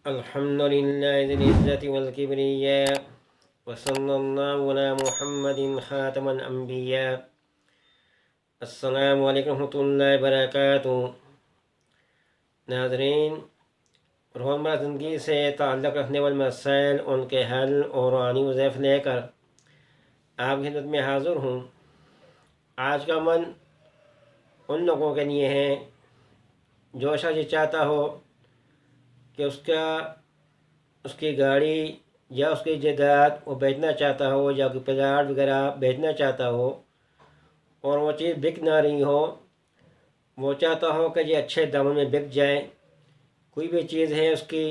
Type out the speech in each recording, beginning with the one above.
الحمد لله ذي العزة والكبرياء وصلى الله على محمد خاتم الأنبياء. السلام علیکم ورحمۃ اللہ وبرکاتہ. ناظرین، روزمرہ زندگی سے تعلق رکھنے والے مسائل، ان کے حل اور روحانی وظائف لے کر آپ کی خدمت میں حاضر ہوں. آج کا عمل ان لوگوں کے لیے ہے جو شخص یہ چاہتا ہو کہ اس کی گاڑی یا اس کی جائیداد وہ بیچنا چاہتا ہو، یا کوئی پلاٹ وغیرہ بیچنا چاہتا ہو اور وہ چیز بک نہ رہی ہو. وہ چاہتا ہو کہ یہ اچھے داموں میں بک جائے. کوئی بھی چیز ہے اس کی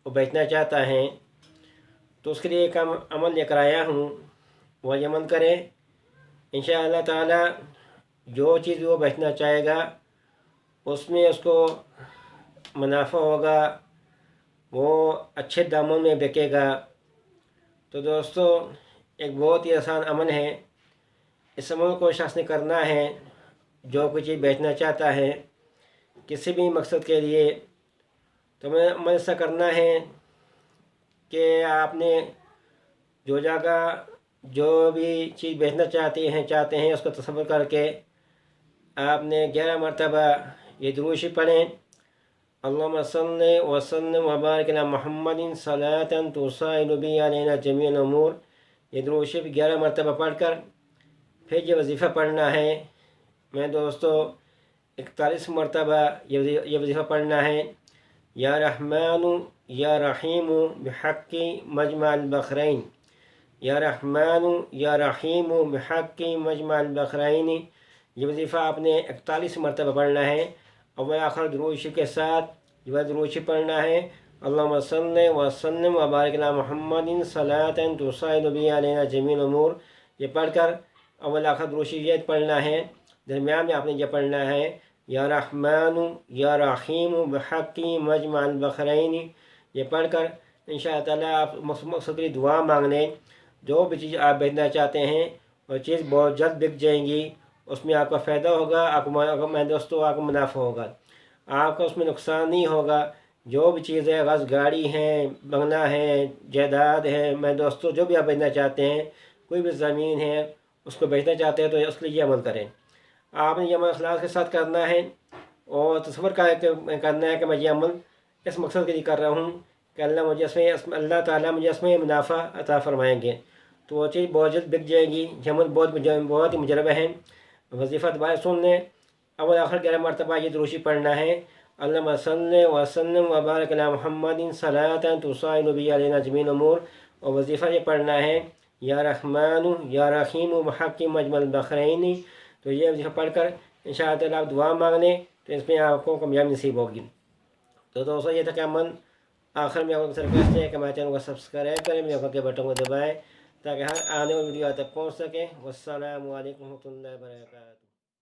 وہ بیچنا چاہتا ہے، تو اس کے لیے ایک عمل لے کر آیا ہوں. وہ یہ عمل کرے، انشاءاللہ تعالی جو چیز وہ بیچنا چاہے گا اس میں اس کو منافع ہوگا، وہ اچھے داموں میں بکے گا. تو دوستو، ایک بہت ہی آسان عمل ہے. اس عمل کو شخص نے کرنا ہے جو کوئی چیز بیچنا چاہتا ہے کسی بھی مقصد کے لیے. تو میں عمل ایسا کرنا ہے کہ آپ نے جو جگہ جو بھی چیز بیچنا چاہتے ہیں اس کو تصور کر کے آپ نے 11 مرتبہ یہ درود شریف پڑھیں. اللہم صلی وسلم وبارک علی محمد صلاۃ تسائل بی علینا جمیع الامور. یہ درود شریف 11 مرتبہ پڑھ کر پھر یہ وظیفہ پڑھنا ہے. میں دوستو 41 مرتبہ یہ وظیفہ پڑھنا ہے. یا رحمان یا رحیم بحق مجمع البحرین. یا رحمان یا رحیم بحق مجمع البحرین. یہ وظیفہ آپ نے 41 مرتبہ پڑھنا ہے. اول آخر درود شریف کے ساتھ یہ درود شریف پڑھنا ہے. اللہم صلی وسلم وبارک علی محمد صلاۃ تسائل بی علینا جمیع الامور. یہ پڑھ کر اول آخر درود شریف یہ پڑھنا ہے. درمیان میں آپ نے یہ پڑھنا ہے یا رحمان یا رحیم بحق مجمع البحرین. یہ پڑھ کر انشاءاللہ تعالیٰ آپ مقصد کی دعا مانگ لیں. جو بھی چیز آپ بیچنا چاہتے ہیں وہ چیز بہت جلد بک جائیں گی. اس میں آپ کا فائدہ ہوگا، میں دوستو آپ کو منافع ہوگا، آپ کا اس میں نقصان نہیں ہوگا. جو بھی چیز ہے، غرض گاڑی ہے، بنگلہ ہے، جائیداد ہے، میں دوستو جو بھی آپ بیچنا چاہتے ہیں، کوئی بھی زمین ہے اس کو بیچنا چاہتے ہیں تو اس کے لیے یہ عمل کریں. آپ نے یہ عمل اخلاص کے ساتھ کرنا ہے اور تصور کرنا ہے کہ میں یہ عمل اس مقصد کے لیے کر رہا ہوں کہ اللہ تعالیٰ مجھے اس میں منافع عطا فرمائیں گے. تو وہ چیز بہت جلد بک جائے گی. یہ عمل بہت ہی مجربہ ہے. وظیفہ دوبارہ سن لیں. اول آخر 11 مرتبہ یہ درود شریف پڑھنا ہے. اللہم صلی وسلم وبارک علی محمد صلاۃ تسائل بی علینا جمیع الامور. اور وظیفہ یہ پڑھنا ہے یا رحمان یا رحیم بحق مجمع البحرین. تو یہ وظیفہ پڑھ کر انشاءاللہ تعالیٰ آپ دعا مانگ لیں تو اس میں آپ کو کامیابی نصیب ہوگی. تو دوستو، یہ تھا کہ عمل. آخر میں آپ کو ریکویسٹ ہے کہ ہمارے چینل کو سبسکرائب کریں، میرے آنکھ کے بٹن کو دبائیں تاکہ ہر آنے والی ویڈیو آپ تک پہنچ سکے. والسلام علیکم ورحمۃ اللہ وبرکاتہ.